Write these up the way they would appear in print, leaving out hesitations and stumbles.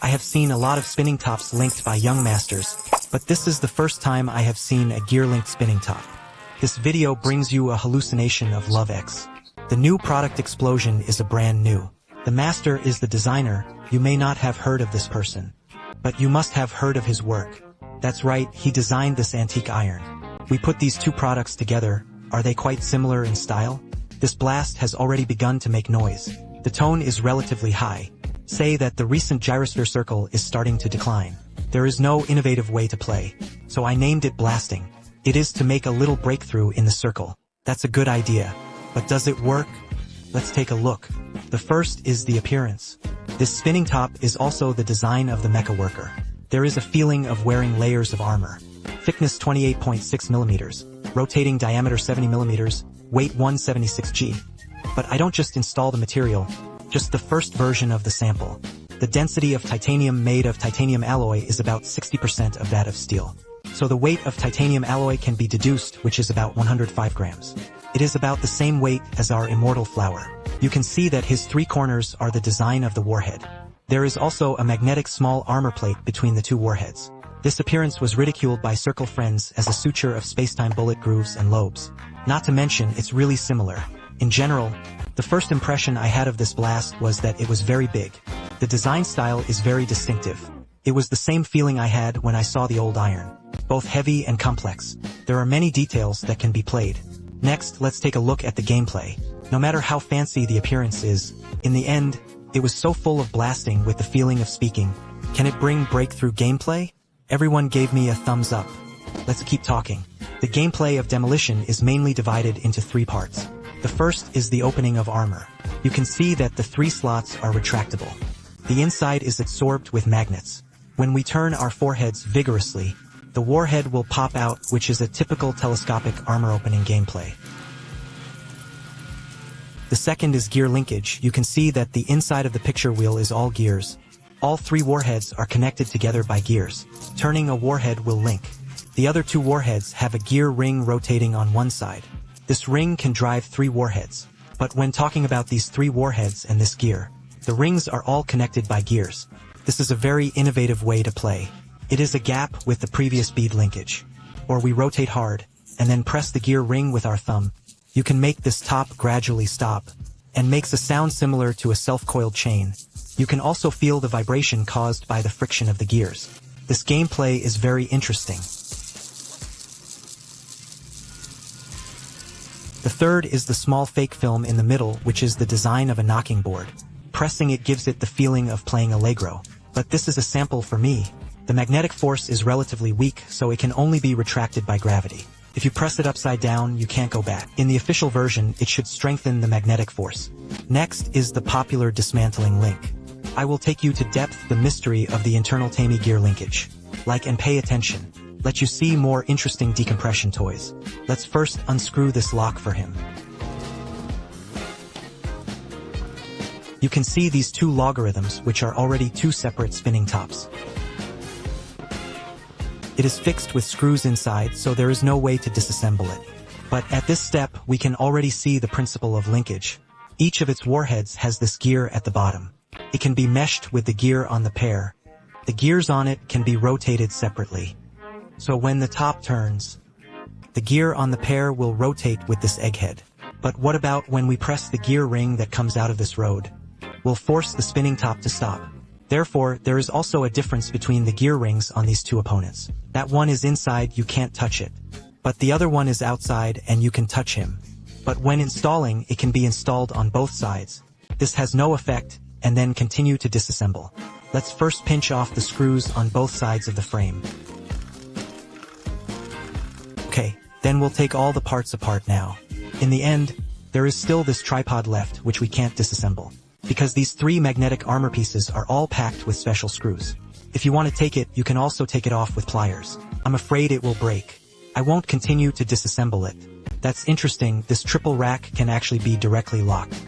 I have seen a lot of spinning tops linked by young masters, but this is the first time I have seen a gear-linked spinning top. This video brings you a hallucination of Love X. The new product explosion is a brand new. The master is the designer. You may not have heard of this person, but you must have heard of his work. That's right, he designed this antique iron. We put these two products together. Are they quite similar in style? This blast has already begun to make noise. The tone is relatively high. Say that the recent gyrosphere circle is starting to decline. There is no innovative way to play, so I named it blasting. It is to make a little breakthrough in the circle. That's a good idea. But does it work? Let's take a look. The first is the appearance. This spinning top is also the design of the mecha worker. There is a feeling of wearing layers of armor. Thickness 28.6 millimeters, rotating diameter 70 millimeters, weight 176 g. But I don't just install the material, just the first version of the sample. The density of titanium made of titanium alloy is about 60% of that of steel. So the weight of titanium alloy can be deduced, which is about 105 grams. It is about the same weight as our immortal flower. You can see that his three corners are the design of the warhead. There is also a magnetic small armor plate between the two warheads. This appearance was ridiculed by circle friends as a suture of spacetime bullet grooves and lobes. Not to mention, it's really similar. In general, the first impression I had of this blast was that it was very big. The design style is very distinctive. It was the same feeling I had when I saw the old iron. Both heavy and complex. There are many details that can be played. Next, let's take a look at the gameplay. No matter how fancy the appearance is, in the end, it was so full of blasting with the feeling of speaking. Can it bring breakthrough gameplay? Everyone gave me a thumbs up. Let's keep talking. The gameplay of Demolition is mainly divided into three parts. The first is the opening of armor. You can see that the three slots are retractable. The inside is absorbed with magnets. When we turn our foreheads vigorously, the warhead will pop out, which is a typical telescopic armor opening gameplay. The second is gear linkage. You can see that the inside of the picture wheel is all gears. All three warheads are connected together by gears. Turning a warhead will link. The other two warheads have a gear ring rotating on one side. This ring can drive three warheads. But when talking about these three warheads and this gear, the rings are all connected by gears. This is a very innovative way to play. It is a gap with the previous bead linkage. Or we rotate hard, and then press the gear ring with our thumb. You can make this top gradually stop, and makes a sound similar to a self-coiled chain. You can also feel the vibration caused by the friction of the gears. This gameplay is very interesting. The third is the small fake film in the middle, which is the design of a knocking board. Pressing it gives it the feeling of playing Allegro. But this is a sample for me. The magnetic force is relatively weak, so it can only be retracted by gravity. If you press it upside down, you can't go back. In the official version, it should strengthen the magnetic force. Next is the popular dismantling link. I will take you to depth the mystery of the internal Tammy gear linkage. Like and pay attention. Let you see more interesting decompression toys. Let's first unscrew this lock for him. You can see these two logarithms, which are already two separate spinning tops. It is fixed with screws inside, so there is no way to disassemble it. But at this step, we can already see the principle of linkage. Each of its warheads has this gear at the bottom. It can be meshed with the gear on the pair. The gears on it can be rotated separately. So when the top turns, the gear on the pair will rotate with this egghead. But what about when we press the gear ring that comes out of this rod? We'll force the spinning top to stop. Therefore, there is also a difference between the gear rings on these two opponents. That one is inside, you can't touch it. But the other one is outside and you can touch him. But when installing, it can be installed on both sides. This has no effect, and then continue to disassemble. Let's first pinch off the screws on both sides of the frame. Okay, then we'll take all the parts apart now. In the end, there is still this tripod left, which we can't disassemble. Because these three magnetic armor pieces are all packed with special screws. If you want to take it, you can also take it off with pliers. I'm afraid it will break. I won't continue to disassemble it. That's interesting, this triple rack can actually be directly locked.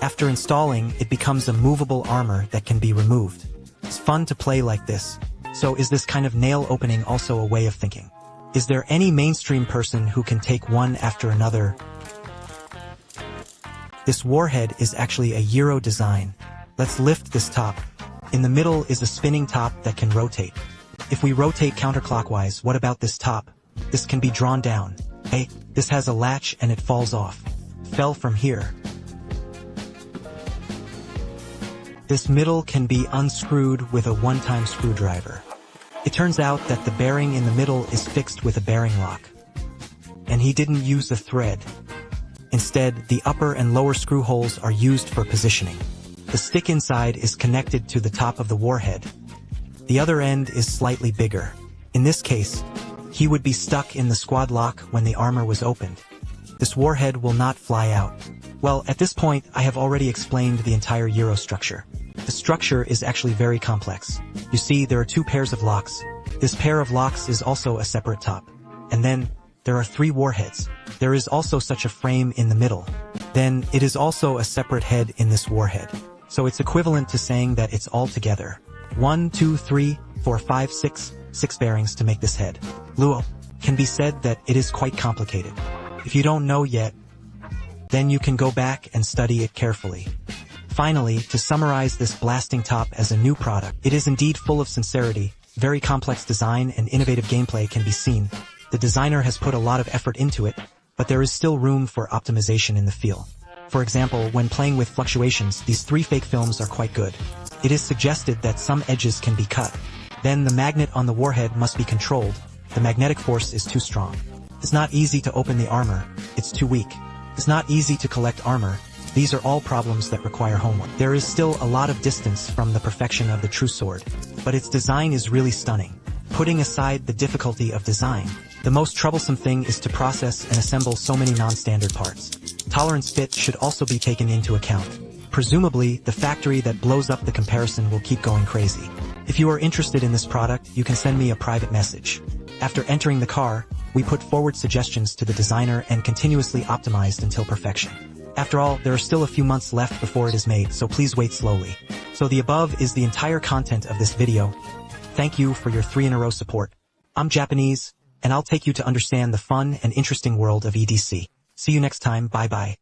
After installing, it becomes a movable armor that can be removed. It's fun to play like this. So is this kind of nail opening also a way of thinking? Is there any mainstream person who can take one after another? This warhead is actually a Euro design. Let's lift this top. In the middle is a spinning top that can rotate. If we rotate counterclockwise, what about this top? This can be drawn down. Hey, this has a latch and it falls off. Fell from here. This middle can be unscrewed with a one-time screwdriver. It turns out that the bearing in the middle is fixed with a bearing lock. And he didn't use a thread. Instead, the upper and lower screw holes are used for positioning. The stick inside is connected to the top of the warhead. The other end is slightly bigger. In this case, he would be stuck in the squad lock when the armor was opened. This warhead will not fly out. Well, at this point, I have already explained the entire Euro structure. The structure is actually very complex. You see, there are two pairs of locks. This pair of locks is also a separate top. And then, there are 3 warheads. There is also such a frame in the middle. Then, it is also a separate head in this warhead. So it's equivalent to saying that it's all together. 1, 2, 3, 4, 5, 6 bearings to make this head. Luo, can be said that it is quite complicated. If you don't know yet, then you can go back and study it carefully. Finally, to summarize this blasting top as a new product, it is indeed full of sincerity, very complex design and innovative gameplay can be seen. The designer has put a lot of effort into it, but there is still room for optimization in the feel. For example, when playing with fluctuations, these 3 fake films are quite good. It is suggested that some edges can be cut. Then the magnet on the warhead must be controlled. The magnetic force is too strong. It's not easy to open the armor. It's too weak. It's not easy to collect armor. These are all problems that require homework. There is still a lot of distance from the perfection of the true sword, but its design is really stunning. Putting aside the difficulty of design, the most troublesome thing is to process and assemble so many non-standard parts. Tolerance fit should also be taken into account. Presumably, the factory that blows up the comparison will keep going crazy. If you are interested in this product, you can send me a private message. After entering the car, we put forward suggestions to the designer and continuously optimized until perfection. After all, there are still a few months left before it is made, so please wait slowly. So the above is the entire content of this video. Thank you for your 3-in-a-row support. I'm Japanese, and I'll take you to understand the fun and interesting world of EDC. See you next time, bye bye.